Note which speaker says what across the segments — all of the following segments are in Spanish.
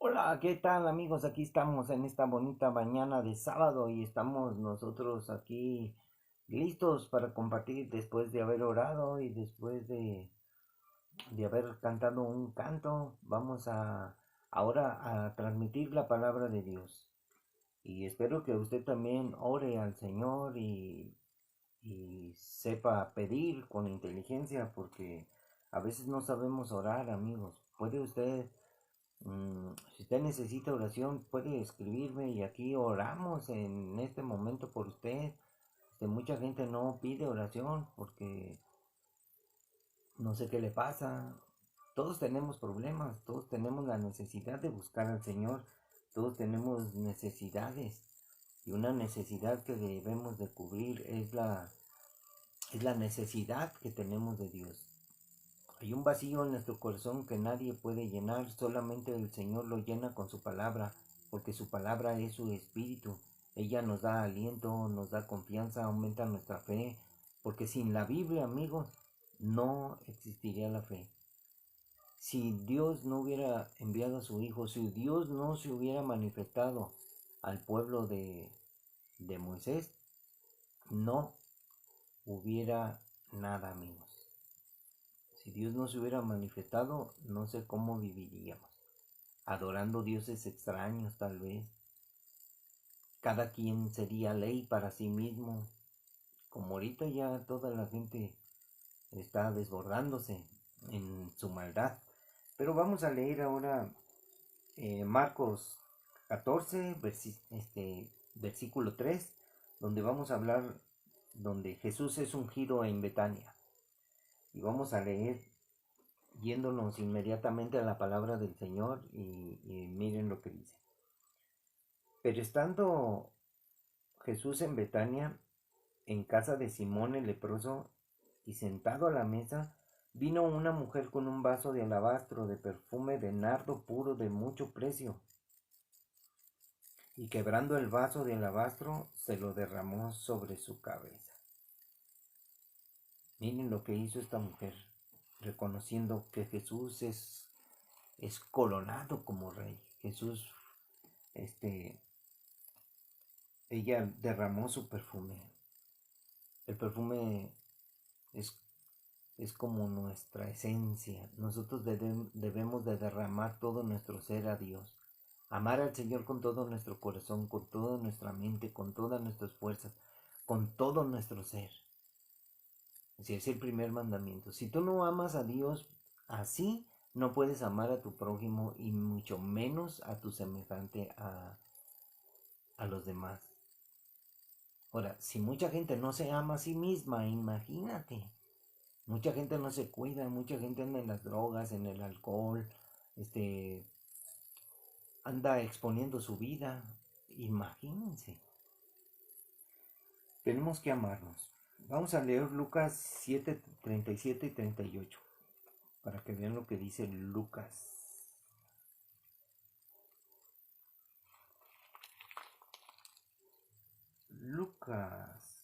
Speaker 1: Hola, ¿qué tal amigos? Aquí estamos en esta bonita mañana de sábado y estamos nosotros aquí listos para compartir después de haber orado y después de haber cantado un canto. Vamos a ahora a transmitir la palabra de Dios. Y espero que usted también ore al Señor y sepa pedir con inteligencia porque a veces no sabemos orar, amigos. ¿Puede usted si usted necesita oración, puede escribirme y aquí oramos en este momento por usted. Mucha gente no pide oración porque no sé qué le pasa. Todos tenemos problemas, todos tenemos la necesidad de buscar al Señor, todos tenemos necesidades y una necesidad que debemos de cubrir es la necesidad que tenemos de Dios. Hay un vacío en nuestro corazón que nadie puede llenar, solamente el Señor lo llena con su palabra, porque su palabra es su espíritu. Ella nos da aliento, nos da confianza, aumenta nuestra fe, porque sin la Biblia, amigos, no existiría la fe. Si Dios no hubiera enviado a su Hijo, si Dios no se hubiera manifestado al pueblo de Moisés, no hubiera nada, amigos. Si Dios no se hubiera manifestado, no sé cómo viviríamos. Adorando dioses extraños tal vez. Cada quien sería ley para sí mismo. Como ahorita ya toda la gente está desbordándose en su maldad. Pero vamos a leer ahora Marcos 14, versículo 3, donde vamos a hablar, donde Jesús es ungido en Betania. Y vamos a leer yéndonos inmediatamente a la palabra del Señor y miren lo que dice. Pero estando Jesús en Betania, en casa de Simón el leproso, y sentado a la mesa, vino una mujer con un vaso de alabastro de perfume de nardo puro de mucho precio, y quebrando el vaso de alabastro, se lo derramó sobre su cabeza. Miren lo que hizo esta mujer, reconociendo que Jesús es coronado como rey. Jesús, este, ella derramó su perfume. El perfume es, es como nuestra esencia. Nosotros debemos de derramar todo nuestro ser a Dios. Amar al Señor con todo nuestro corazón, con toda nuestra mente, con todas nuestras fuerzas, con todo nuestro ser. Ese es el primer mandamiento. Si tú no amas a Dios así, no puedes amar a tu prójimo y mucho menos a tu semejante, a los demás. Ahora, si mucha gente no se ama a sí misma, imagínate. Mucha gente no se cuida, mucha gente anda en las drogas, en el alcohol, anda exponiendo su vida. Imagínense. Tenemos que amarnos. Vamos a leer Lucas 7, 37 y 38 para que vean lo que dice Lucas. Lucas.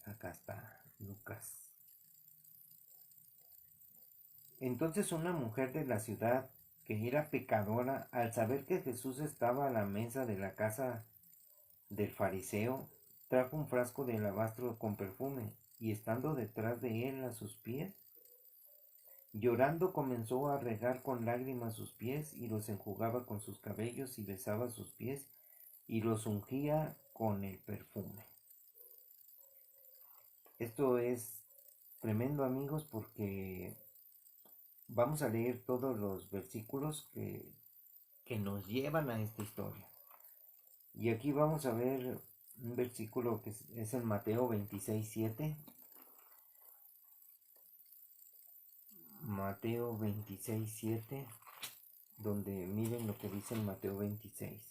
Speaker 1: Acá está, Lucas. Entonces una mujer de la ciudad, que era pecadora, al saber que Jesús estaba a la mesa de la casa del fariseo, trajo un frasco de alabastro con perfume, y estando detrás de él a sus pies, llorando comenzó a regar con lágrimas sus pies, y los enjugaba con sus cabellos, y besaba sus pies, y los ungía con el perfume. Esto es tremendo, amigos, porque vamos a leer todos los versículos que nos llevan a esta historia. Y aquí vamos a ver un versículo que es en Mateo 26:7. Mateo 26:7, donde miren lo que dice en Mateo 26.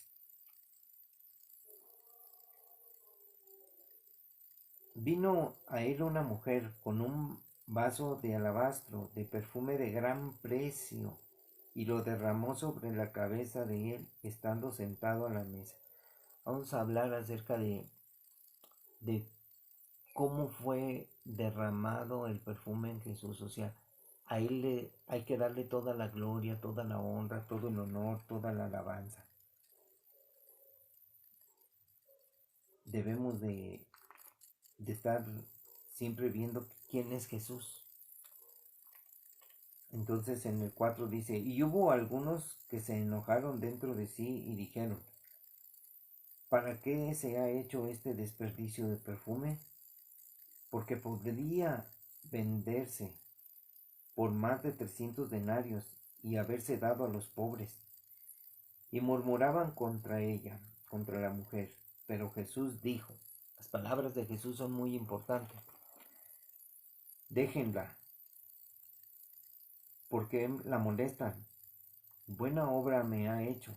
Speaker 1: Vino a él una mujer con un vaso de alabastro de perfume de gran precio y lo derramó sobre la cabeza de él estando sentado a la mesa. Vamos a hablar acerca de cómo fue derramado el perfume en Jesús. O sea, a Él hay que darle toda la gloria, toda la honra, todo el honor, toda la alabanza. Debemos de estar siempre viendo quién es Jesús. Entonces en el 4 dice, y hubo algunos que se enojaron dentro de sí y dijeron, ¿para qué se ha hecho este desperdicio de perfume? Porque podría venderse por más de 300 denarios y haberse dado a los pobres. Y murmuraban contra ella, contra la mujer. Pero Jesús dijo, las palabras de Jesús son muy importantes, déjenla, porque la molestan. Buena obra me ha hecho.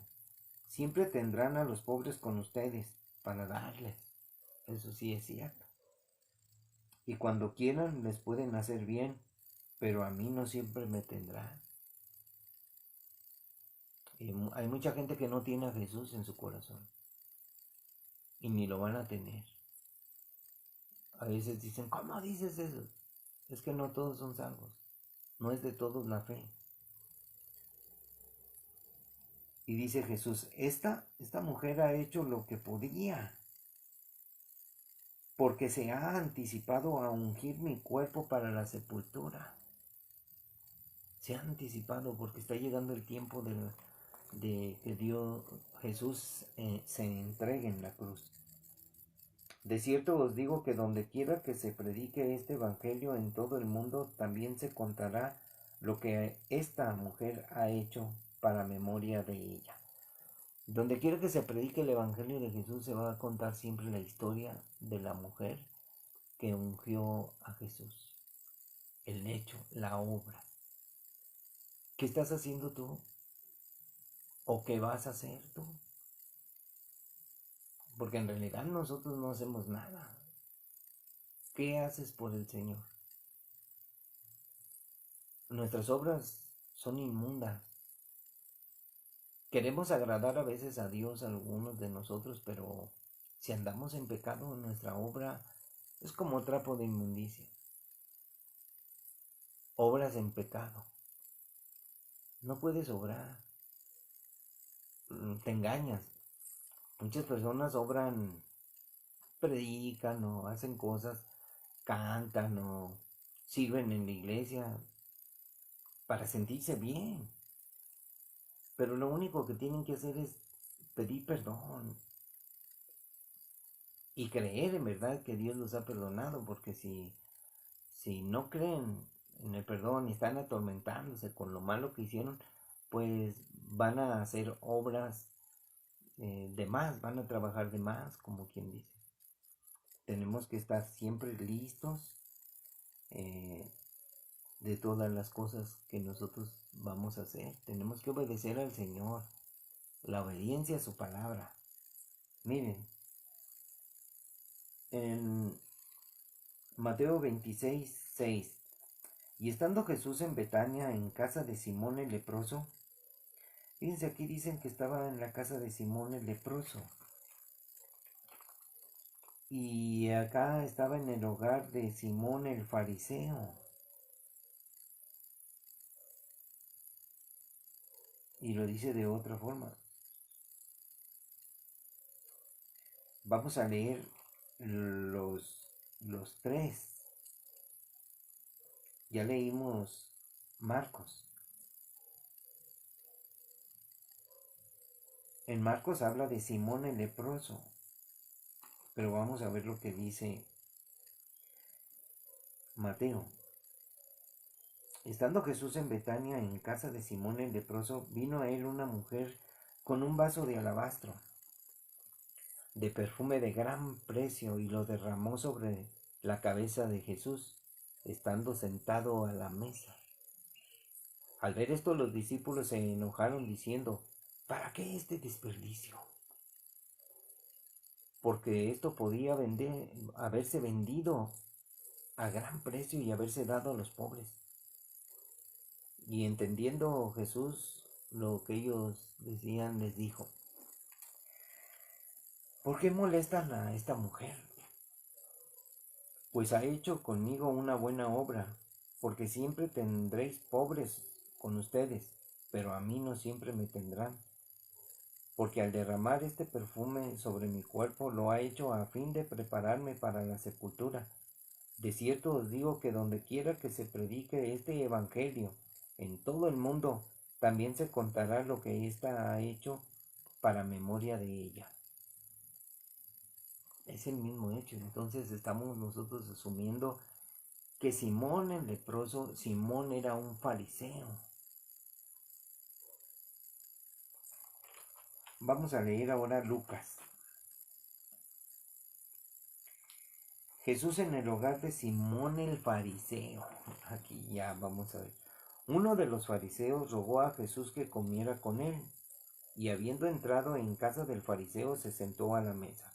Speaker 1: Siempre tendrán a los pobres con ustedes para darles. Eso sí es cierto. Y cuando quieran les pueden hacer bien, pero a mí no siempre me tendrán. Y hay mucha gente que no tiene a Jesús en su corazón. Y ni lo van a tener. A veces dicen, ¿cómo dices eso? Es que no todos son salvos. No es de todos la fe. Y dice Jesús, esta mujer ha hecho lo que podía, porque se ha anticipado a ungir mi cuerpo para la sepultura. Se ha anticipado porque está llegando el tiempo de que Jesús se entregue en la cruz. De cierto os digo que donde quiera que se predique este evangelio en todo el mundo, también se contará lo que esta mujer ha hecho para memoria de ella. Donde quiera que se predique el evangelio de Jesús, se va a contar siempre la historia de la mujer que ungió a Jesús. El hecho, la obra. ¿Qué estás haciendo tú? ¿O qué vas a hacer tú? Porque en realidad nosotros no hacemos nada. ¿Qué haces por el Señor? Nuestras obras son inmundas. Queremos agradar a veces a Dios, a algunos de nosotros, pero si andamos en pecado, nuestra obra es como trapo de inmundicia. Obras en pecado. No puedes obrar. Te engañas. Muchas personas obran, predican o hacen cosas, cantan o sirven en la iglesia para sentirse bien. Pero lo único que tienen que hacer es pedir perdón y creer en verdad que Dios los ha perdonado, porque si no creen en el perdón y están atormentándose con lo malo que hicieron, pues van a hacer obras de más, van a trabajar de más, como quien dice. Tenemos que estar siempre listos de todas las cosas que nosotros vamos a hacer. Tenemos que obedecer al Señor, la obediencia a su palabra. Miren, en Mateo 26:6, y estando Jesús en Betania, en casa de Simón el leproso, fíjense, aquí dicen que estaba en la casa de Simón el leproso. Y acá estaba en el hogar de Simón el fariseo. Y lo dice de otra forma. Vamos a leer los tres. Ya leímos Marcos. En Marcos habla de Simón el leproso. Pero vamos a ver lo que dice Mateo. Estando Jesús en Betania, en casa de Simón el leproso, vino a él una mujer con un vaso de alabastro, de perfume de gran precio, y lo derramó sobre la cabeza de Jesús, estando sentado a la mesa. Al ver esto, los discípulos se enojaron diciendo, ¿para qué este desperdicio? Porque esto podía haberse vendido a gran precio y haberse dado a los pobres. Y entendiendo Jesús lo que ellos decían, les dijo, ¿por qué molestan a esta mujer? Pues ha hecho conmigo una buena obra, porque siempre tendréis pobres con ustedes, pero a mí no siempre me tendrán. Porque al derramar este perfume sobre mi cuerpo lo ha hecho a fin de prepararme para la sepultura. De cierto os digo que donde quiera que se predique este evangelio en todo el mundo, también se contará lo que ésta ha hecho para memoria de ella. Es el mismo hecho. Entonces estamos nosotros asumiendo que Simón el leproso, Simón era un fariseo. Vamos a leer ahora Lucas. Jesús en el hogar de Simón el fariseo. Aquí ya vamos a ver. Uno de los fariseos rogó a Jesús que comiera con él, y habiendo entrado en casa del fariseo se sentó a la mesa.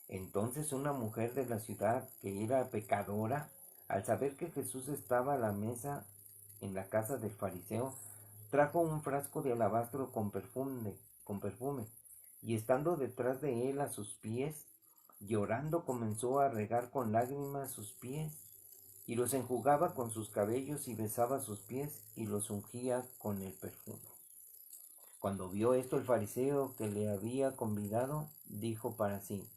Speaker 1: Entonces una mujer de la ciudad, que era pecadora, al saber que Jesús estaba a la mesa en la casa del fariseo, trajo un frasco de alabastro con perfume, y estando detrás de él a sus pies, llorando comenzó a regar con lágrimas sus pies, y los enjugaba con sus cabellos y besaba sus pies y los ungía con el perfume. Cuando vio esto el fariseo que le había convidado, dijo para sí: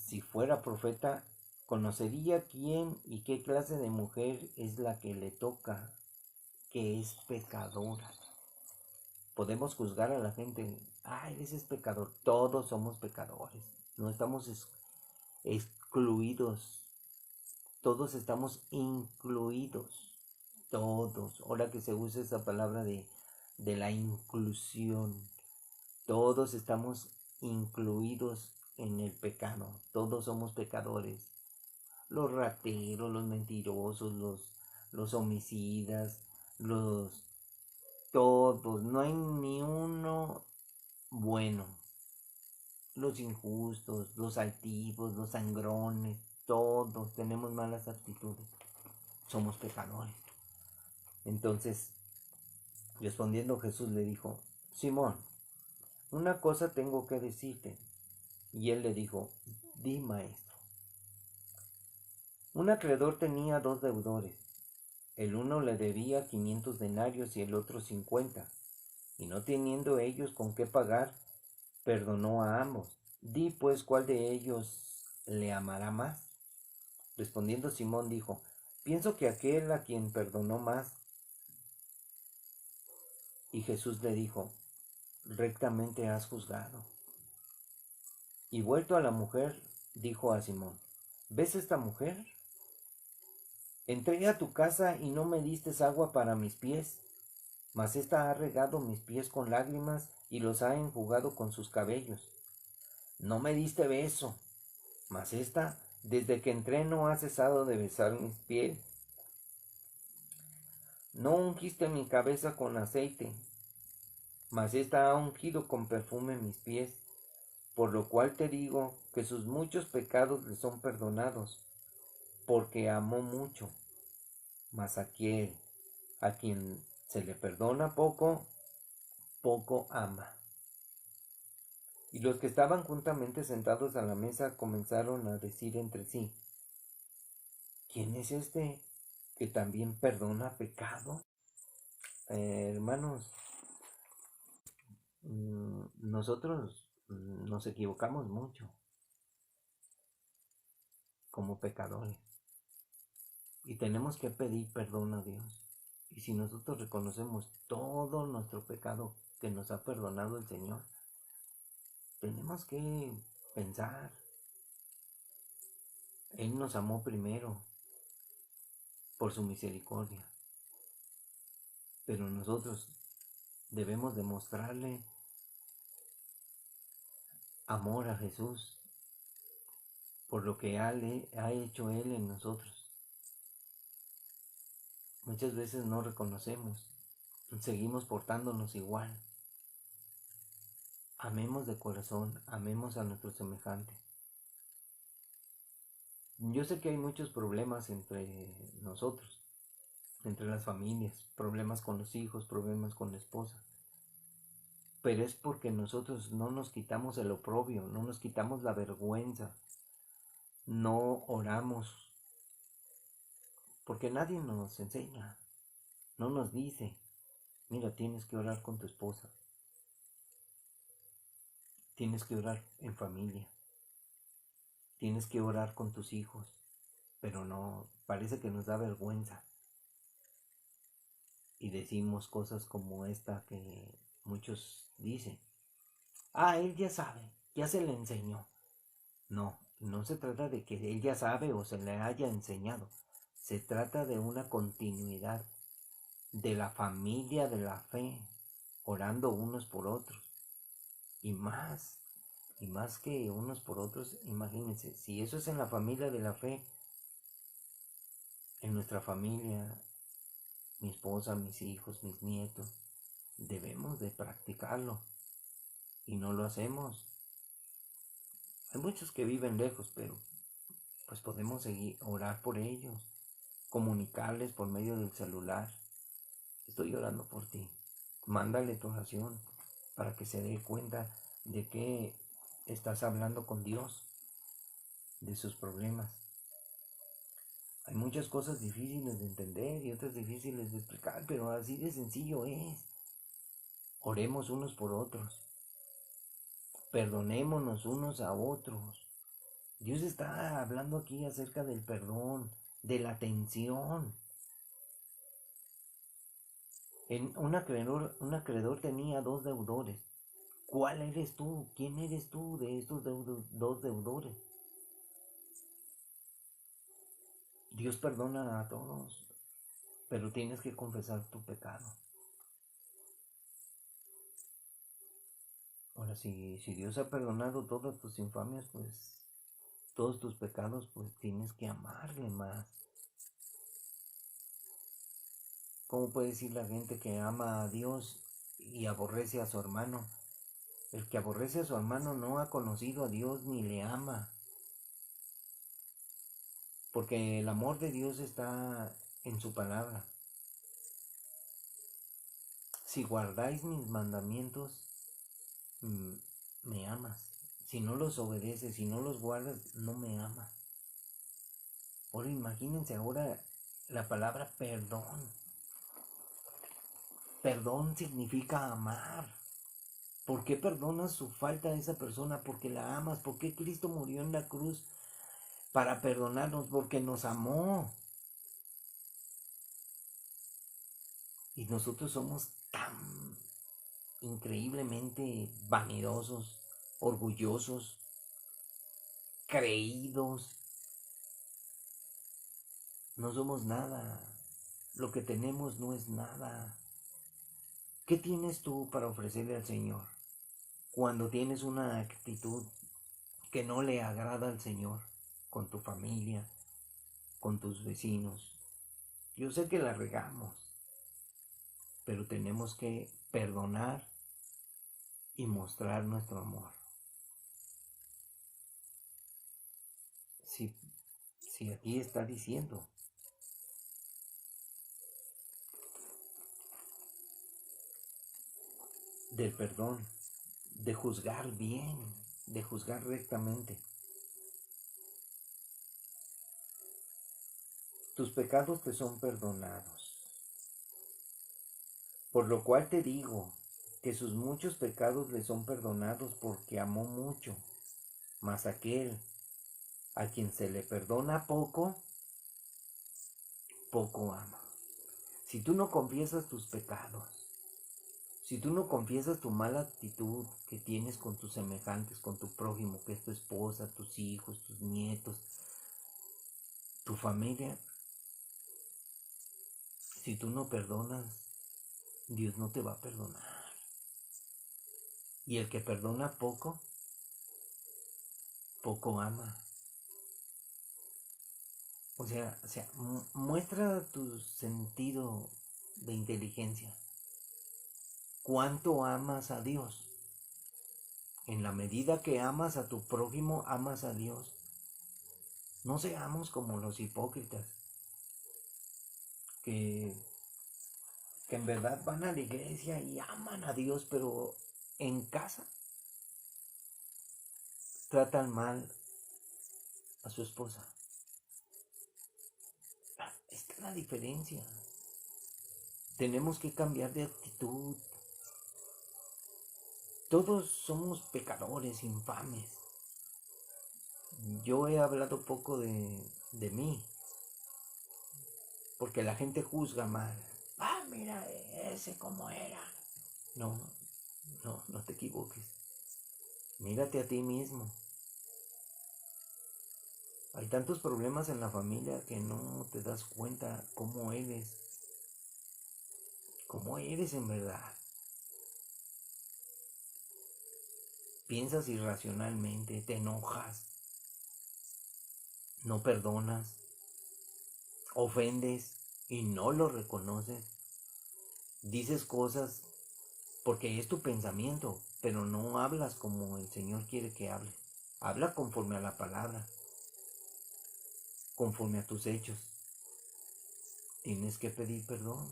Speaker 1: si fuera profeta, conocería quién y qué clase de mujer es la que le toca, que es pecadora. Podemos juzgar a la gente: ay, ese es pecador. Todos somos pecadores. No estamos excluidos. Todos estamos incluidos. Todos. Ahora que se usa esa palabra de la inclusión. Todos estamos incluidos en el pecado. Todos somos pecadores. Los rateros, los mentirosos, los homicidas, todos. No hay ni uno bueno. Los injustos, los altivos, los sangrones, todos tenemos malas actitudes. Somos pecadores. Entonces, respondiendo Jesús le dijo: Simón, una cosa tengo que decirte. Y él le dijo: di, maestro. Un acreedor tenía 2 deudores. El uno le debía 500 denarios y el otro 50. Y no teniendo ellos con qué pagar, perdonó a ambos. Di pues, ¿cuál de ellos le amará más? Respondiendo Simón dijo: pienso que aquel a quien perdonó más. Y Jesús le dijo: rectamente has juzgado. Y vuelto a la mujer, dijo a Simón: ¿ves esta mujer? Entré a tu casa y no me diste agua para mis pies, mas ésta ha regado mis pies con lágrimas y los ha enjugado con sus cabellos. No me diste beso, mas ésta, desde que entré, no ha cesado de besar mis pies. No ungiste mi cabeza con aceite, mas ésta ha ungido con perfume mis pies. Por lo cual te digo que sus muchos pecados le son perdonados, porque amó mucho. Mas aquel a quien se le perdona poco, poco ama. Y los que estaban juntamente sentados a la mesa comenzaron a decir entre sí: ¿quién es este que también perdona pecado? Hermanos, nosotros nos equivocamos mucho como pecadores y tenemos que pedir perdón a Dios. Y si nosotros reconocemos todo nuestro pecado que nos ha perdonado el Señor, tenemos que pensar: Él nos amó primero por su misericordia, pero nosotros debemos demostrarle amor a Jesús por lo que ha hecho Él en nosotros. Muchas veces no reconocemos, seguimos portándonos igual. Amemos de corazón, amemos a nuestro semejante. Yo sé que hay muchos problemas entre nosotros, entre las familias, problemas con los hijos, problemas con la esposa. pero es porque nosotros no nos quitamos el oprobio, no nos quitamos la vergüenza, no oramos, porque nadie nos enseña, no nos dice, mira, tienes que orar con tu esposa, tienes que orar en familia, tienes que orar con tus hijos, pero no, parece que nos da vergüenza y decimos cosas como esta que muchos dicen, él ya sabe, ya se le enseñó. No, no se trata de que él ya sabe o se le haya enseñado, se trata de una continuidad de la familia de la fe, orando unos por otros, y más, y más que unos por otros, imagínense, si eso es en la familia de la fe, en nuestra familia, mi esposa, mis hijos, mis nietos, debemos de practicarlo y no lo hacemos. Hay muchos que viven lejos, pero pues podemos seguir orar por ellos, comunicarles por medio del celular. Estoy orando por ti. Mándale tu oración para que se dé cuenta de que estás hablando con Dios, de sus problemas. Hay muchas cosas difíciles de entender y otras difíciles de explicar, pero así de sencillo es. Oremos unos por otros. Perdonémonos unos a otros. Dios está hablando aquí acerca del perdón, de la atención. Un acreedor tenía 2 deudores. ¿Cuál eres tú? ¿Quién eres tú de estos 2 deudores? Dios perdona a todos, pero tienes que confesar tu pecado. Ahora, si Dios ha perdonado todas tus infamias, pues todos tus pecados, pues tienes que amarle más. ¿Cómo puede decir la gente que ama a Dios y aborrece a su hermano? El que aborrece a su hermano no ha conocido a Dios ni le ama. Porque el amor de Dios está en su palabra. Si guardáis mis mandamientos, me amas. Si no los obedeces, si no los guardas, no me amas. Ahora imagínense ahora la palabra perdón. Perdón significa amar. ¿Por qué perdonas su falta a esa persona? Porque la amas. ¿Por qué Cristo murió en la cruz para perdonarnos? Porque nos amó. Y nosotros somos tan increíblemente vanidosos, orgullosos, creídos. No somos nada. Lo que tenemos no es nada. ¿Qué tienes tú para ofrecerle al Señor cuando tienes una actitud que no le agrada al Señor con tu familia, con tus vecinos? Yo sé que la regamos, pero tenemos que perdonar y mostrar nuestro amor. Si, si aquí está diciendo del perdón, de juzgar bien, de juzgar rectamente. Tus pecados te son perdonados. Por lo cual te digo que sus muchos pecados le son perdonados porque amó mucho. Mas aquel a quien se le perdona poco, poco ama. Si tú no confiesas tus pecados, si tú no confiesas tu mala actitud que tienes con tus semejantes, con tu prójimo, que es tu esposa, tus hijos, tus nietos, tu familia, si tú no perdonas, Dios no te va a perdonar. Y el que perdona poco, poco ama. O sea, muestra tu sentido de inteligencia. ¿Cuánto amas a Dios? En la medida que amas a tu prójimo, amas a Dios. No seamos como los hipócritas, que en verdad van a la iglesia y aman a Dios, pero en casa tratan mal a su esposa. Esta es la diferencia. Tenemos que cambiar de actitud. Todos somos pecadores, infames. Yo he hablado poco de mí, porque la gente juzga mal. Mira ese como era. No, no te equivoques. Mírate a ti mismo. Hay tantos problemas en la familia que no te das cuenta cómo eres en verdad. Piensas irracionalmente, te enojas, no perdonas, ofendes y no lo reconoces. Dices cosas porque es tu pensamiento, pero no hablas como el Señor quiere que hables. Habla conforme a la palabra, conforme a tus hechos. Tienes que pedir perdón,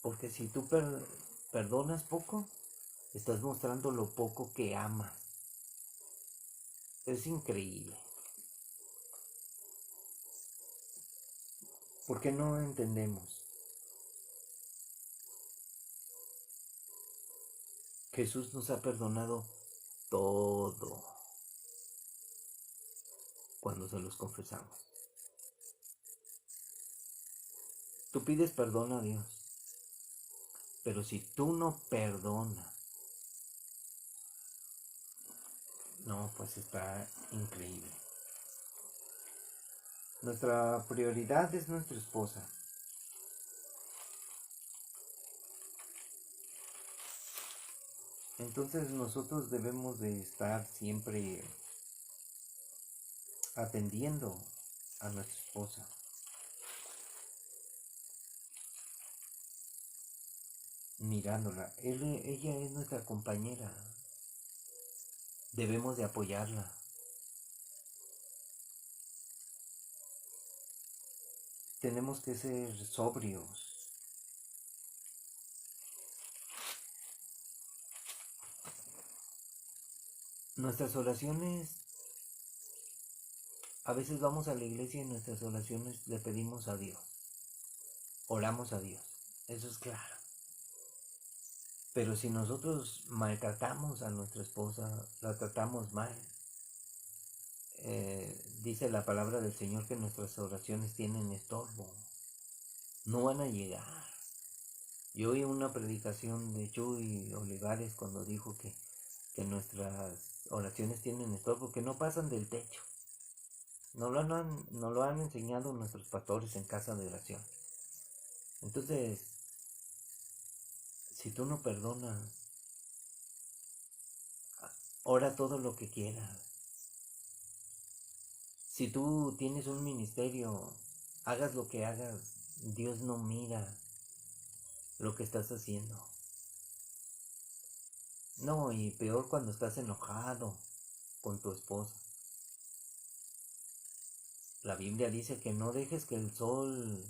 Speaker 1: porque si tú perdonas poco, estás mostrando lo poco que amas. Es increíble. ¿Por qué no entendemos? Jesús nos ha perdonado todo cuando se los confesamos. Tú pides perdón a Dios, pero si tú no perdonas, no, pues está increíble. Nuestra prioridad es nuestra esposa. Entonces nosotros debemos de estar siempre atendiendo a nuestra esposa. Mirándola. Ella es nuestra compañera. Debemos de apoyarla. Tenemos que ser sobrios. Nuestras oraciones, a veces vamos a la iglesia y en nuestras oraciones le pedimos a Dios. Oramos a Dios. Eso es claro. Pero si nosotros maltratamos a nuestra esposa, la tratamos mal, dice la palabra del Señor que nuestras oraciones tienen estorbo. No van a llegar. Yo oí una predicación de Chuy Olivares cuando dijo que nuestras oraciones tienen estorbo, que no pasan del techo. No lo han enseñado nuestros pastores en casa de oración. Entonces, si tú no perdonas, ora todo lo que quieras. Si tú tienes un ministerio, hagas lo que hagas, Dios no mira lo que estás haciendo. No, y peor cuando estás enojado con tu esposa. La Biblia dice que no dejes que el sol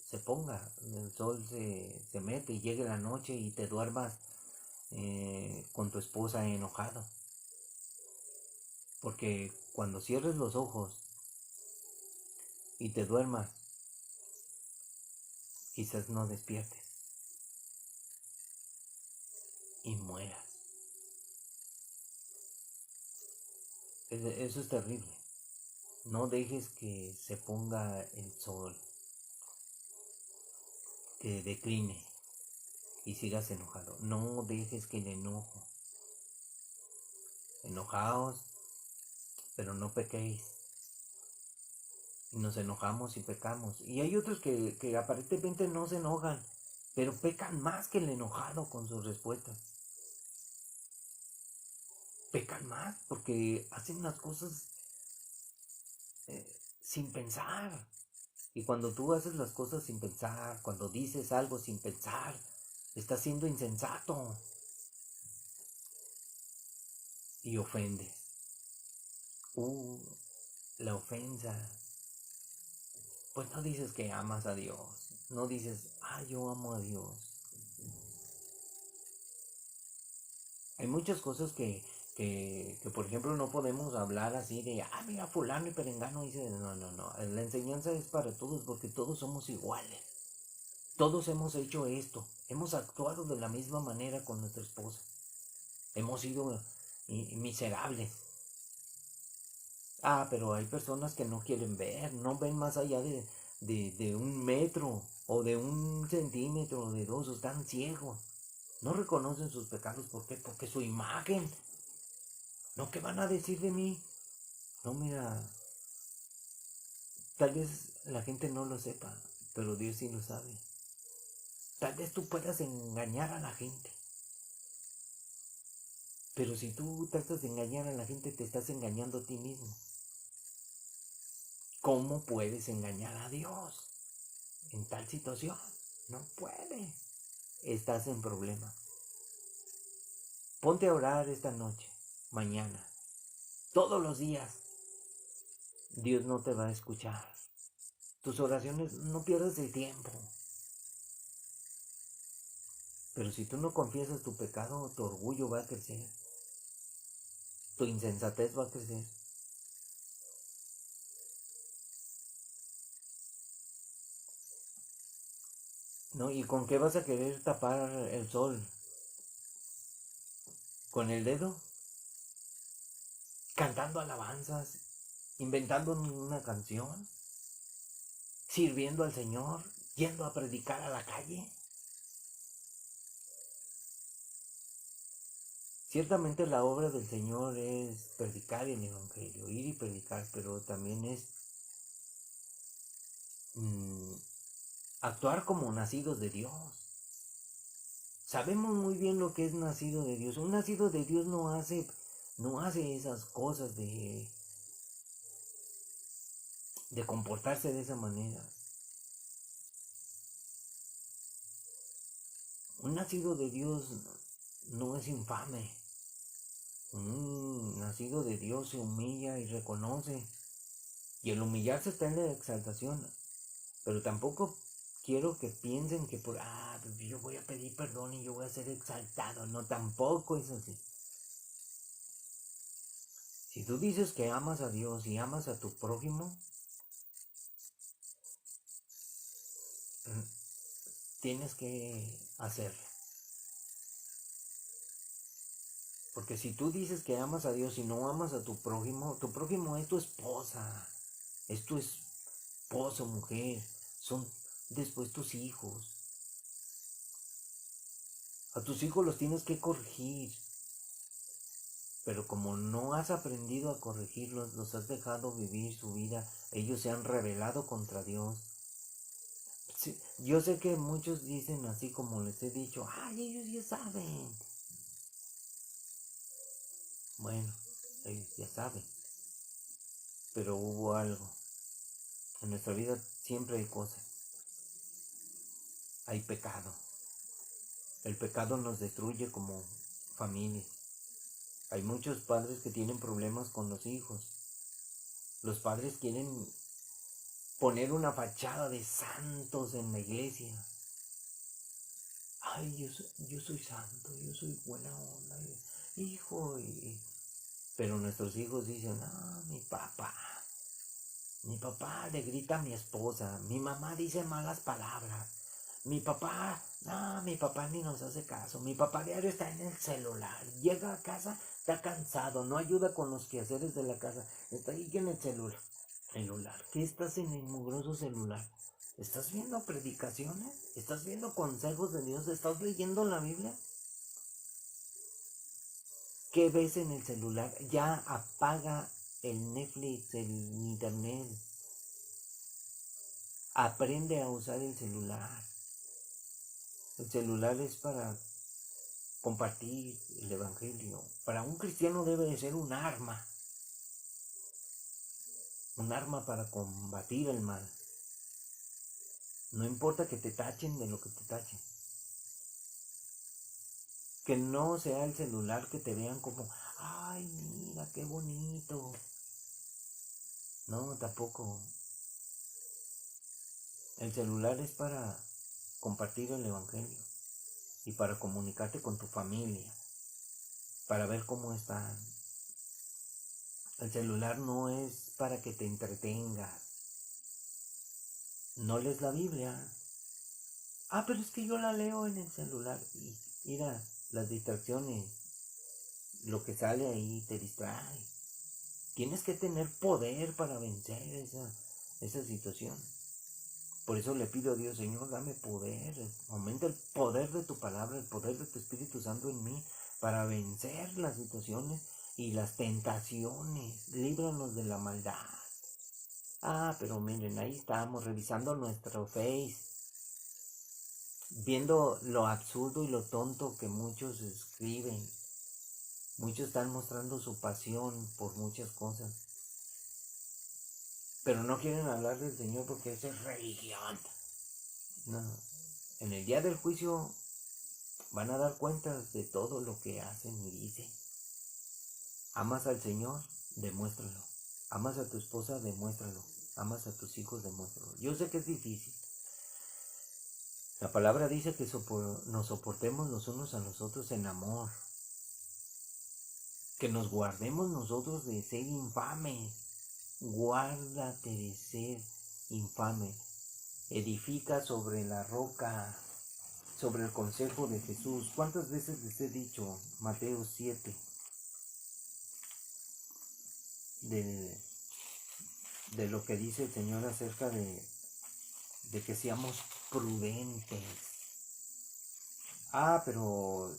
Speaker 1: se ponga, el sol se mete y llegue la noche y te duermas con tu esposa enojado. Porque cuando cierres los ojos y te duermas, quizás no despiertes y mueras. Eso es terrible. No dejes que se ponga el sol, que decline y sigas enojado. No dejes que el enojo. Enojaos, pero no pequéis. Y nos enojamos y pecamos. Y hay otros que aparentemente no se enojan, pero pecan más que el enojado con sus respuestas. Pecan más porque hacen las cosas sin pensar. Y cuando tú haces las cosas sin pensar, cuando dices algo sin pensar, estás siendo insensato y ofendes. La ofensa. Pues no dices que amas a Dios. No dices, yo amo a Dios. Hay muchas cosas que, por ejemplo, no podemos hablar así de, mira, fulano y perengano dice, no, no, no. La enseñanza es para todos porque todos somos iguales. Todos hemos hecho esto. Hemos actuado de la misma manera con nuestra esposa. Hemos sido miserables. Pero hay personas que no quieren ver, no ven más allá de 1 metro o de 1 centímetro o de 2, están ciegos. No reconocen sus pecados. ¿Por qué? Porque su imagen. No, ¿qué van a decir de mí? No, mira, tal vez la gente no lo sepa, pero Dios sí lo sabe. Tal vez tú puedas engañar a la gente. Pero si tú tratas de engañar a la gente, te estás engañando a ti mismo. ¿Cómo puedes engañar a Dios en tal situación? No puedes. Estás en problema. Ponte a orar esta noche, mañana, todos los días. Dios no te va a escuchar. Tus oraciones, no pierdas el tiempo. Pero si tú no confiesas tu pecado, tu orgullo va a crecer. Tu insensatez va a crecer. ¿No? ¿Y con qué vas a querer tapar el sol? ¿Con el dedo? ¿Cantando alabanzas? ¿Inventando una canción? ¿Sirviendo al Señor? ¿Yendo a predicar a la calle? Ciertamente la obra del Señor es predicar el Evangelio, ir y predicar, pero también es actuar como nacidos de Dios. Sabemos muy bien lo que es nacido de Dios. Un nacido de Dios no hace esas cosas de comportarse de esa manera. Un nacido de Dios no es infame. Un nacido de Dios se humilla y reconoce. Y el humillarse está en la exaltación. Pero tampoco quiero que piensen que yo voy a pedir perdón y yo voy a ser exaltado. No, tampoco es así. Si tú dices que amas a Dios y amas a tu prójimo, tienes que hacerlo. Porque si tú dices que amas a Dios y no amas a tu prójimo es tu esposa, es tu esposo, mujer, son después tus hijos. A tus hijos los tienes que corregir, pero como no has aprendido a corregirlos, los has dejado vivir su vida, ellos se han rebelado contra Dios. Sí, yo sé que muchos dicen así como les he dicho, ellos ya saben. Bueno, ellos ya saben, pero hubo algo. En nuestra vida siempre hay cosas, hay pecado. El pecado nos destruye como familia. Hay muchos padres que tienen problemas con los hijos. Los padres quieren poner una fachada de santos en la iglesia. Yo soy santo, yo soy buena onda, hijo. Pero nuestros hijos dicen, mi papá le grita a mi esposa, mi mamá dice malas palabras, mi papá ni nos hace caso, mi papá diario está en el celular, llega a casa, está cansado, no ayuda con los quehaceres de la casa, está ahí en el celular. ¿Qué estás en el mugroso celular? ¿Estás viendo predicaciones? ¿Estás viendo consejos de Dios? ¿Estás leyendo la Biblia? ¿Qué ves en el celular? Ya apaga el Netflix, el internet. Aprende a usar el celular. El celular es para compartir el Evangelio. Para un cristiano debe de ser un arma para combatir el mal. No importa que te tachen de lo que te tachen. Que no sea el celular que te vean como, mira, qué bonito. No, tampoco. El celular es para compartir el Evangelio y para comunicarte con tu familia. para ver cómo están. El celular no es para que te entretengas. No lees la Biblia. Ah, pero es que yo la leo en el celular. Y mira, las distracciones, lo que sale ahí te distrae. Tienes que tener poder para vencer esa situación. Por eso le pido a Dios, Señor, dame poder. Aumenta el poder de tu palabra, el poder de tu Espíritu Santo en mí para vencer las situaciones y las tentaciones. Líbranos de la maldad. Ah, pero miren, ahí estamos revisando nuestro Face, viendo lo absurdo y lo tonto que muchos escriben. Muchos están mostrando su pasión por muchas cosas, pero no quieren hablar del Señor porque eso es religión. No, en el día del juicio van a dar cuentas de todo lo que hacen y dicen. Amas al Señor, demuéstralo. Amas a tu esposa, demuéstralo. Amas a tus hijos, demuéstralo. Yo sé que es difícil. La palabra dice que nos soportemos los unos a los otros en amor. Que nos guardemos nosotros de ser infames. Guárdate de ser infame. Edifica sobre la roca, sobre el consejo de Jesús. ¿Cuántas veces les he dicho, Mateo 7, de lo que dice el Señor acerca de que seamos prudentes? Ah, pero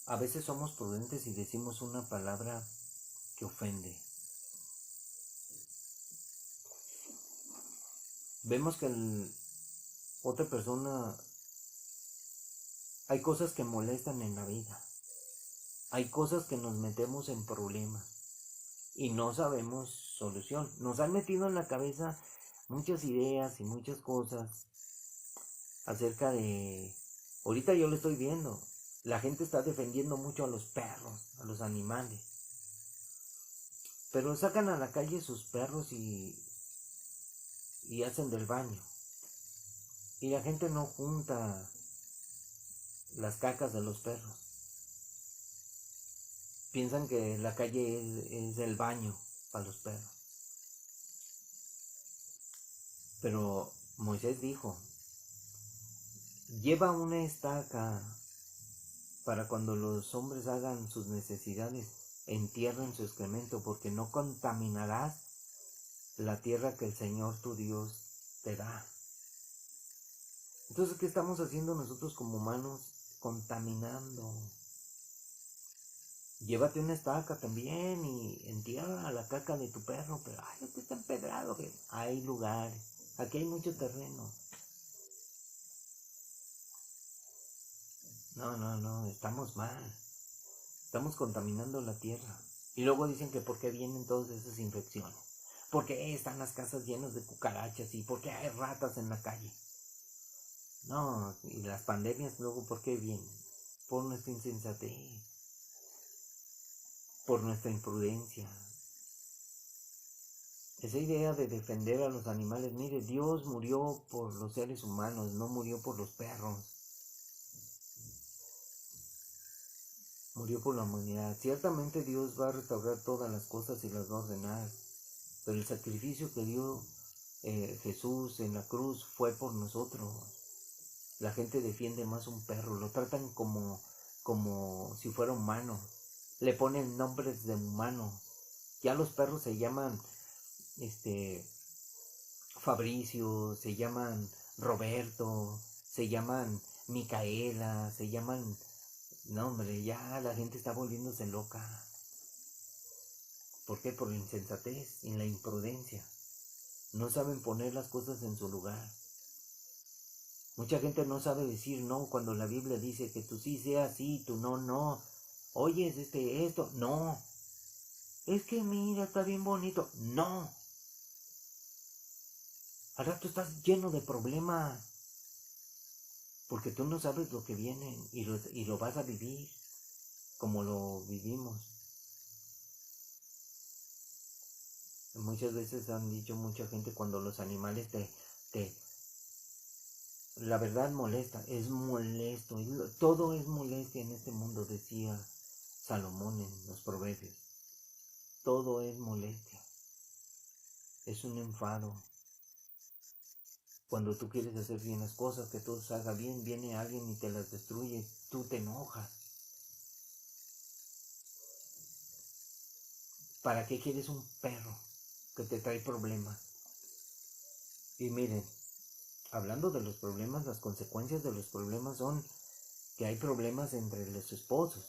Speaker 1: a veces somos prudentes y decimos una palabra que ofende. Vemos que otra persona, hay cosas que molestan en la vida. Hay cosas que nos metemos en problemas y no sabemos solución. Nos han metido en la cabeza muchas ideas y muchas cosas acerca de... Ahorita yo lo estoy viendo. La gente está defendiendo mucho a los perros, a los animales. Pero sacan a la calle sus perros y hacen del baño. Y la gente no junta las cacas de los perros. Piensan que la calle es el baño para los perros. Pero Moisés dijo, lleva una estaca para cuando los hombres hagan sus necesidades, entierren su excremento, porque no contaminarás la tierra que el Señor tu Dios te da. Entonces, ¿qué estamos haciendo nosotros como humanos? Contaminando. Llévate una estaca también y entierra la caca de tu perro, pero ay, este está empedrado. Hay lugares, aquí hay mucho terreno. No, estamos mal. Estamos contaminando la tierra. Y luego dicen que por qué vienen todas esas infecciones. ¿Por qué están las casas llenas de cucarachas? ¿Y por qué hay ratas en la calle? No, y las pandemias luego ¿por qué vienen? Por nuestra insensatez, por nuestra imprudencia. Esa idea de defender a los animales, mire, Dios murió por los seres humanos, no murió por los perros. Murió por la humanidad. Ciertamente Dios va a restaurar todas las cosas y las va a ordenar. Pero el sacrificio que dio Jesús en la cruz fue por nosotros. La gente defiende más un perro, lo tratan como si fuera humano. Le ponen nombres de humano. Ya los perros se llaman Fabricio, se llaman Roberto, se llaman Micaela, se llaman... No, hombre, ya la gente está volviéndose loca. ¿Por qué? Por la insensatez y la imprudencia. No saben poner las cosas en su lugar. Mucha gente no sabe decir no cuando la Biblia dice que tú sí seas sí, tú no, no. Oyes esto, no. Es que mira, está bien bonito. No. Al rato estás lleno de problemas. Porque tú no sabes lo que viene y lo vas a vivir como lo vivimos. Muchas veces han dicho mucha gente cuando los animales la verdad molesta, es molesto, todo es molestia en este mundo, decía Salomón en los Proverbios. Todo es molestia, es un enfado. Cuando tú quieres hacer bien las cosas, que todo se haga bien, viene alguien y te las destruye, tú te enojas. ¿Para qué quieres un perro que te trae problemas? Y miren, hablando de los problemas, las consecuencias de los problemas son que hay problemas entre los esposos.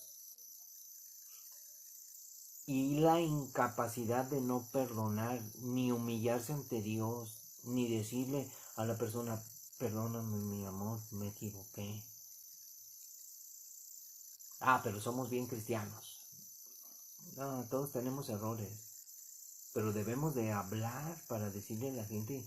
Speaker 1: Y la incapacidad de no perdonar, ni humillarse ante Dios, ni decirle a la persona, perdóname mi amor, me equivoqué. Pero somos bien cristianos. No, todos tenemos errores. Pero debemos de hablar para decirle a la gente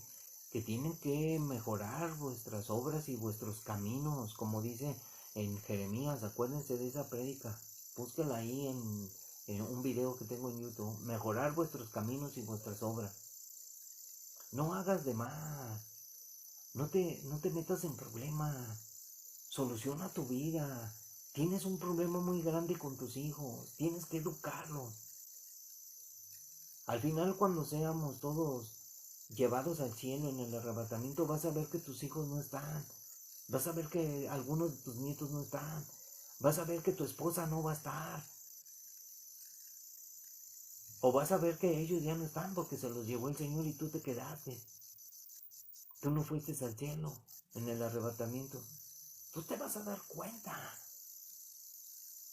Speaker 1: que tienen que mejorar vuestras obras y vuestros caminos, como dice en Jeremías. Acuérdense de esa prédica, búsquenla ahí en un video que tengo en YouTube. Mejorar vuestros caminos y vuestras obras. No hagas de más, no te metas en problemas, soluciona tu vida. Tienes un problema muy grande con tus hijos, tienes que educarlos. Al final, cuando seamos todos llevados al cielo en el arrebatamiento, vas a ver que tus hijos no están. Vas a ver que algunos de tus nietos no están. Vas a ver que tu esposa no va a estar. O vas a ver que ellos ya no están porque se los llevó el Señor y tú te quedaste. Tú no fuiste al cielo en el arrebatamiento. Tú te vas a dar cuenta.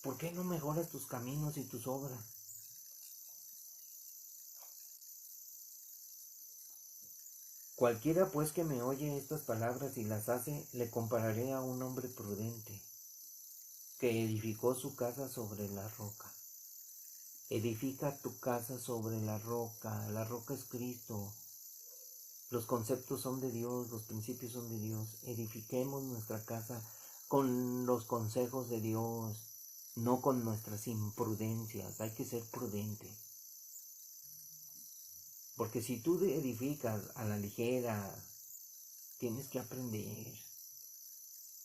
Speaker 1: ¿Por qué no mejoras tus caminos y tus obras? Cualquiera pues que me oye estas palabras y las hace, le compararé a un hombre prudente, que edificó su casa sobre la roca. Edifica tu casa sobre la roca es Cristo. Los conceptos son de Dios, los principios son de Dios. Edifiquemos nuestra casa con los consejos de Dios, no con nuestras imprudencias. Hay que ser prudente. Porque si tú edificas a la ligera, tienes que aprender.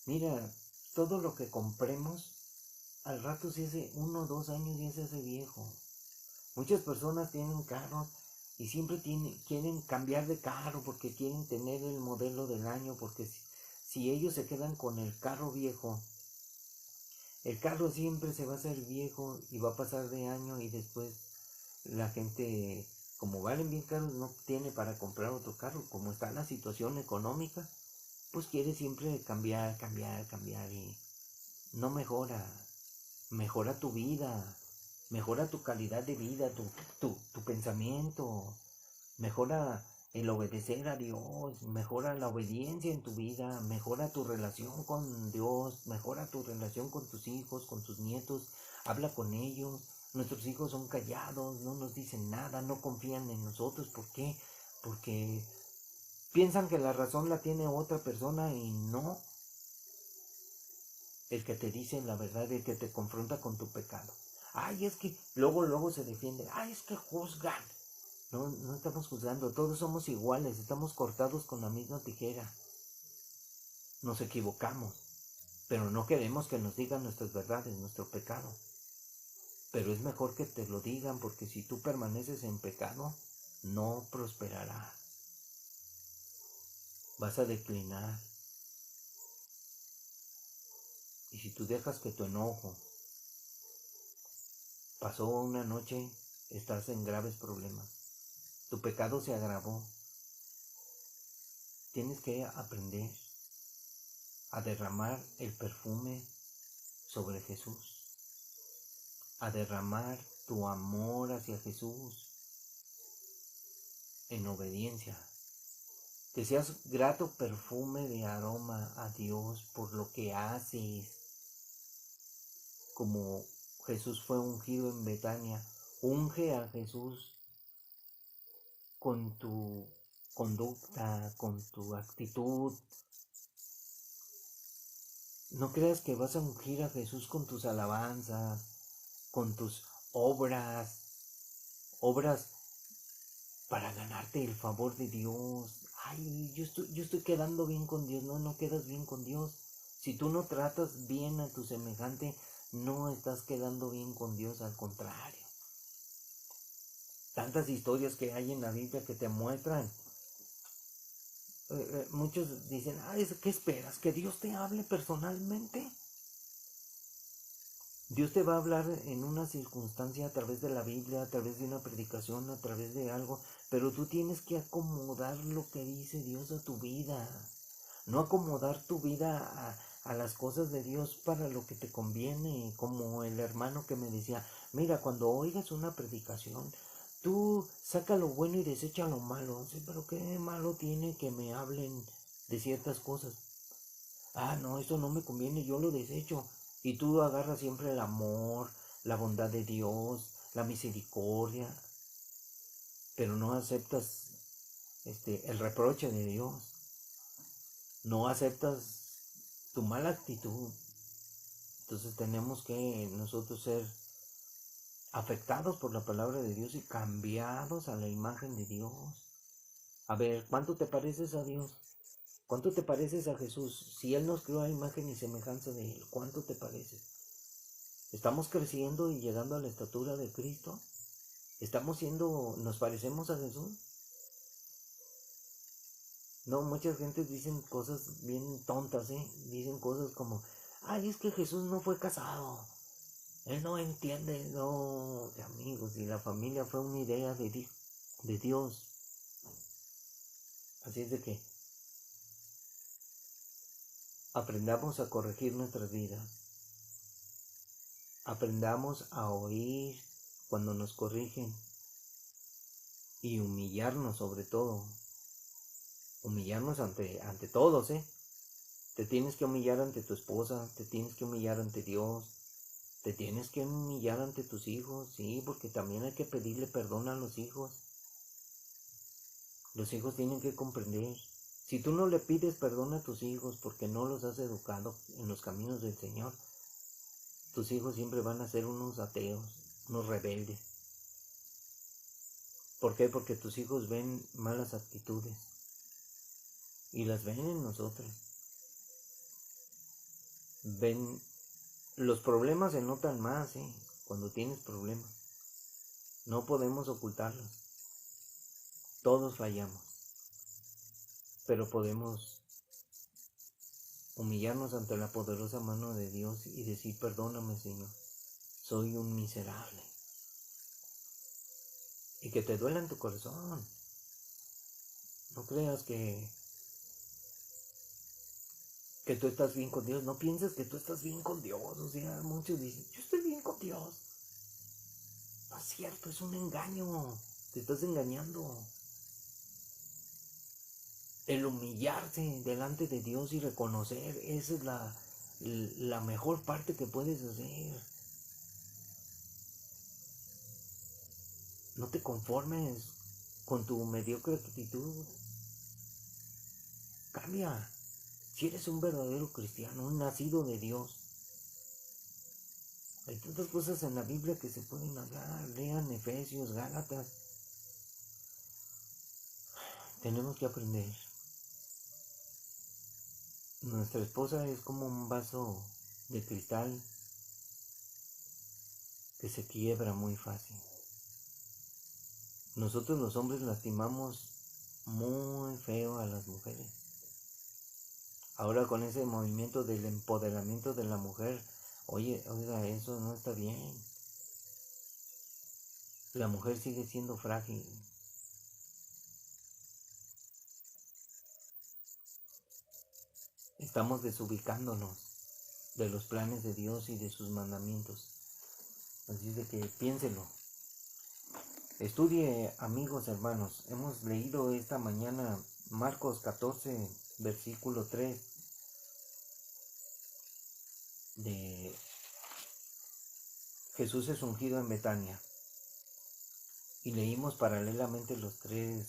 Speaker 1: Mira, todo lo que compremos, al rato si hace 1 o 2 años ya se hace viejo. Muchas personas tienen carros y siempre quieren cambiar de carro porque quieren tener el modelo del año, porque si ellos se quedan con el carro viejo, el carro siempre se va a hacer viejo y va a pasar de año y después la gente, como valen bien caros, no tiene para comprar otro carro. Como está la situación económica, pues quiere siempre cambiar y no mejora. Mejora tu vida, mejora tu calidad de vida, tu pensamiento, mejora el obedecer a Dios, mejora la obediencia en tu vida, mejora tu relación con Dios, mejora tu relación con tus hijos, con tus nietos, habla con ellos. Nuestros hijos son callados, no nos dicen nada, no confían en nosotros. ¿Por qué? Porque piensan que la razón la tiene otra persona y no el que te dice la verdad, el que te confronta con tu pecado. Es que luego se defiende. Es que juzgan. No estamos juzgando, todos somos iguales, estamos cortados con la misma tijera. Nos equivocamos, pero no queremos que nos digan nuestras verdades, nuestro pecado. Pero es mejor que te lo digan, porque si tú permaneces en pecado, no prosperarás. Vas a declinar. Y si tú dejas que tu enojo pasó una noche, estás en graves problemas. Tu pecado se agravó. Tienes que aprender a derramar el perfume sobre Jesús, a derramar tu amor hacia Jesús en obediencia. Que seas grato perfume de aroma a Dios por lo que haces. Como Jesús fue ungido en Betania, unge a Jesús con tu conducta, con tu actitud. No creas que vas a ungir a Jesús con tus alabanzas, con tus obras para ganarte el favor de Dios. Yo estoy quedando bien con Dios. No quedas bien con Dios. Si tú no tratas bien a tu semejante, no estás quedando bien con Dios, al contrario. Tantas historias que hay en la Biblia que te muestran. Muchos dicen, ¿qué esperas? ¿Que Dios te hable personalmente? Dios te va a hablar en una circunstancia a través de la Biblia, a través de una predicación, a través de algo, pero tú tienes que acomodar lo que dice Dios a tu vida, no acomodar tu vida a las cosas de Dios para lo que te conviene, como el hermano que me decía, mira, cuando oigas una predicación, tú saca lo bueno y desecha lo malo. Sí, pero qué malo tiene que me hablen de ciertas cosas. No, eso no me conviene, yo lo desecho. Y tú agarras siempre el amor, la bondad de Dios, la misericordia, pero no aceptas el reproche de Dios. No aceptas tu mala actitud. Entonces tenemos que nosotros ser afectados por la palabra de Dios y cambiados a la imagen de Dios. A ver, ¿cuánto te pareces a Dios? ¿Cuánto te pareces a Jesús? Si Él nos creó a imagen y semejanza de Él, ¿cuánto te pareces? ¿Estamos creciendo y llegando a la estatura de Cristo? ¿Nos parecemos a Jesús? No, muchas gentes dicen cosas bien tontas, dicen cosas como, es que Jesús no fue casado, Él no entiende. No, amigos, si la familia fue una idea de Dios. Así es de que aprendamos a corregir nuestras vidas, aprendamos a oír cuando nos corrigen y humillarnos, sobre todo, humillarnos ante todos, Te tienes que humillar ante tu esposa, te tienes que humillar ante Dios, te tienes que humillar ante tus hijos, sí, porque también hay que pedirle perdón a los hijos. Los hijos tienen que comprender. Si tú no le pides perdón a tus hijos porque no los has educado en los caminos del Señor, tus hijos siempre van a ser unos ateos, unos rebeldes. ¿Por qué? Porque tus hijos ven malas actitudes y las ven en nosotros. Ven, los problemas se notan más, cuando tienes problemas. No podemos ocultarlos. Todos fallamos. Pero podemos humillarnos ante la poderosa mano de Dios y decir, perdóname, Señor, soy un miserable. Y que te duela en tu corazón. No creas que tú estás bien con Dios. No pienses que tú estás bien con Dios. O sea, muchos dicen, yo estoy bien con Dios. No es cierto, es un engaño. Te estás engañando. El humillarse delante de Dios y reconocer, esa es la mejor parte que puedes hacer. No te conformes con tu mediocre actitud. Cambia. Si eres un verdadero cristiano, un nacido de Dios. Hay tantas cosas en la Biblia que se pueden hablar. Lean Efesios, Gálatas. Tenemos que aprender. Nuestra esposa es como un vaso de cristal que se quiebra muy fácil. Nosotros los hombres lastimamos muy feo a las mujeres. Ahora con ese movimiento del empoderamiento de la mujer, oiga, eso no está bien. La mujer sigue siendo frágil. Estamos desubicándonos de los planes de Dios y de sus mandamientos. Así de que piénselo. Estudie, amigos, hermanos. Hemos leído esta mañana Marcos 14, versículo 3 de Jesús es ungido en Betania. Y leímos paralelamente los tres,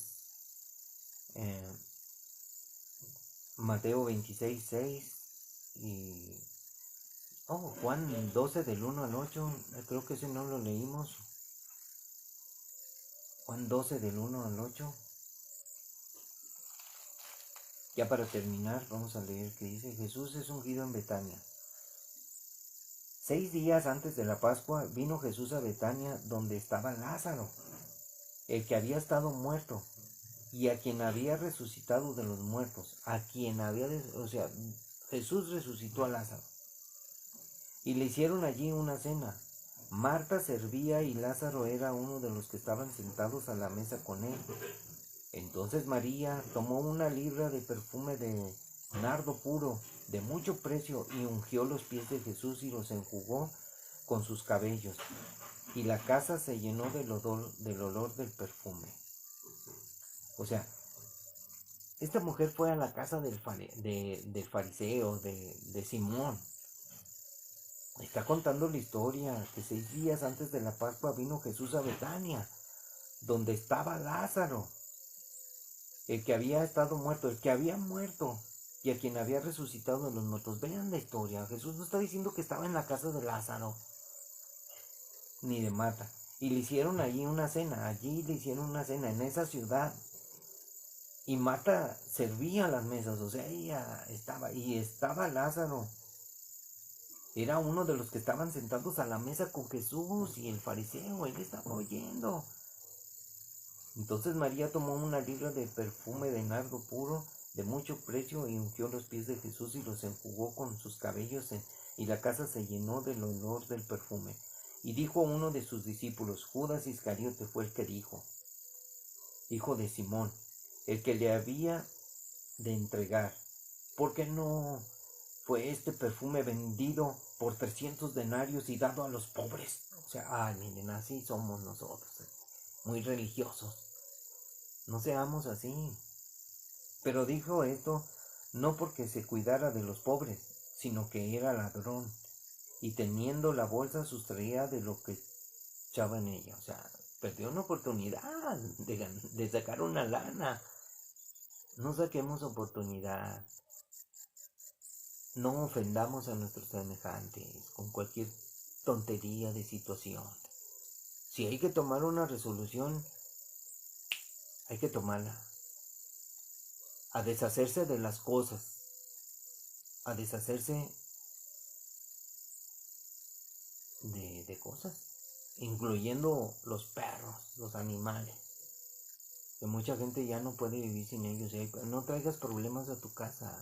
Speaker 1: Mateo 26, 6 y Juan 12 del 1 al 8. Creo que ese no lo leímos. Juan 12 del 1 al 8. Ya para terminar, vamos a leer que dice: Jesús es ungido en Betania, 6 días antes de la Pascua vino Jesús a Betania, donde estaba Lázaro, el que había estado muerto, y a quien había resucitado de los muertos, Jesús resucitó a Lázaro. Y le hicieron allí una cena. Marta servía y Lázaro era uno de los que estaban sentados a la mesa con él. Entonces María tomó una libra de perfume de nardo puro, de mucho precio, y ungió los pies de Jesús y los enjugó con sus cabellos. Y la casa se llenó del olor del perfume. O sea, esta mujer fue a la casa del fariseo, de Simón. Está contando la historia que 6 días antes de la Pascua vino Jesús a Betania, donde estaba Lázaro, el que había estado muerto, el que había muerto y a quien había resucitado de los muertos. Vean la historia. Jesús no está diciendo que estaba en la casa de Lázaro ni de Marta. Y le hicieron allí una cena, en esa ciudad. Y Marta servía las mesas, o sea, ella estaba, y estaba Lázaro. Era uno de los que estaban sentados a la mesa con Jesús, y el fariseo, él estaba oyendo. Entonces María tomó una libra de perfume de nardo puro, de mucho precio, y ungió los pies de Jesús y los enjugó con sus cabellos, y la casa se llenó del olor del perfume. Y dijo a uno de sus discípulos, Judas Iscariote fue el que dijo, hijo de Simón, el que le había de entregar, ¿por qué no fue este perfume vendido por 300 denarios y dado a los pobres? O sea, miren, así somos nosotros, muy religiosos. No seamos así. Pero dijo esto no porque se cuidara de los pobres, sino que era ladrón, y teniendo la bolsa sustraía de lo que echaba en ella. O sea, perdió una oportunidad de sacar una lana. No saquemos oportunidad. No ofendamos a nuestros semejantes con cualquier tontería de situación. Si hay que tomar una resolución, hay que tomarla. A deshacerse de las cosas. A deshacerse de cosas. Incluyendo los perros, los animales. Que mucha gente ya no puede vivir sin ellos. No traigas problemas a tu casa.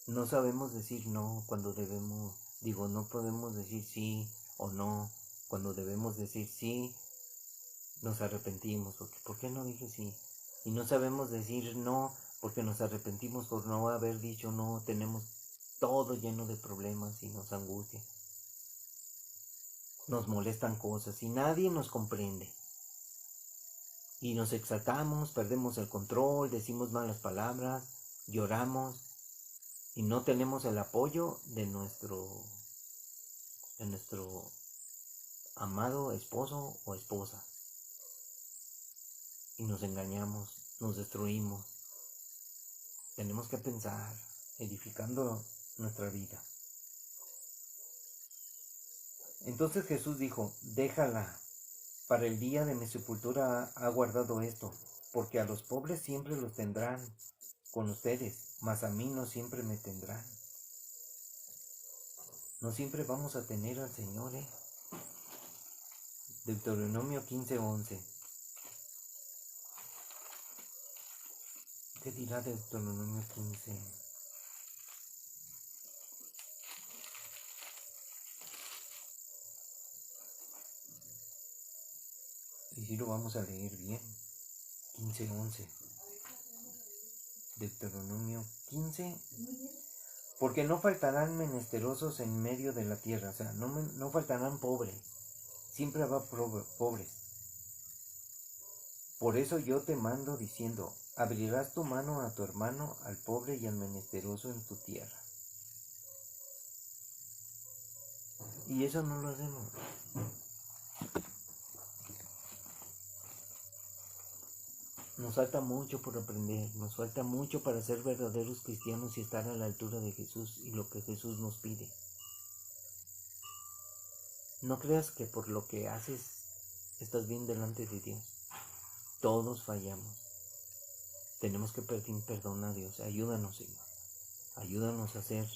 Speaker 1: No sabemos decir no cuando debemos, no podemos decir sí o no cuando debemos decir sí, nos arrepentimos, porque ¿por qué no dije sí? Y no sabemos decir no porque nos arrepentimos por no haber dicho no, tenemos todo lleno de problemas y nos angustia. Nos molestan cosas y nadie nos comprende. Y nos exaltamos, perdemos el control, decimos malas palabras, lloramos. Y no tenemos el apoyo de nuestro amado esposo o esposa. Y nos engañamos, nos destruimos. Tenemos que pensar, edificando nuestra vida. Entonces Jesús dijo, déjala, para el día de mi sepultura ha guardado esto, porque a los pobres siempre los tendrán con ustedes, mas a mí no siempre me tendrán. No siempre vamos a tener al Señor, Deuteronomio 15:11. ¿Qué dirá Deuteronomio 15? Y si lo vamos a leer bien. 15:11. Deuteronomio 15. Porque no faltarán menesterosos en medio de la tierra. O sea, no faltarán pobres. Siempre habrá pobres. Por eso yo te mando diciendo, abrirás tu mano a tu hermano, al pobre y al menesteroso en tu tierra. Y eso no lo hacemos. Nos falta mucho por aprender, nos falta mucho para ser verdaderos cristianos y estar a la altura de Jesús y lo que Jesús nos pide. No creas que por lo que haces estás bien delante de Dios. Todos fallamos. Tenemos que pedir perdón a Dios. Ayúdanos, Señor. Ayúdanos a ser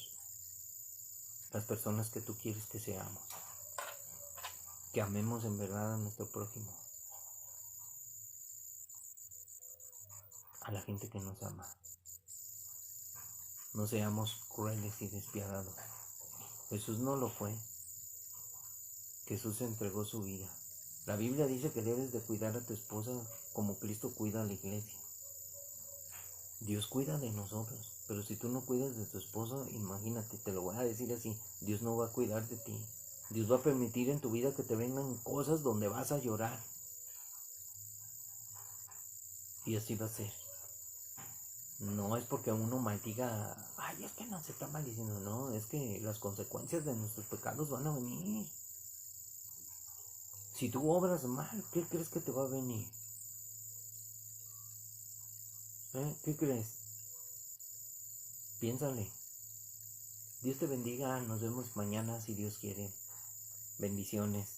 Speaker 1: las personas que tú quieres que seamos, que amemos en verdad a nuestro prójimo, a la gente que nos ama. No seamos crueles y despiadados. Jesús no lo fue. Jesús entregó su vida. La Biblia dice que debes de cuidar a tu esposa como Cristo cuida a la iglesia. Dios cuida de nosotros, pero si tú no cuidas de tu esposo, imagínate, te lo voy a decir así, Dios no va a cuidar de ti. Dios va a permitir en tu vida que te vengan cosas donde vas a llorar. Y así va a ser. No es porque uno maldiga, ay, es que no se está maldiciendo, no, es que las consecuencias de nuestros pecados van a venir. Si tú obras mal, ¿qué crees que te va a venir? ¿Qué crees? Piénsale. Dios te bendiga, nos vemos mañana si Dios quiere. Bendiciones.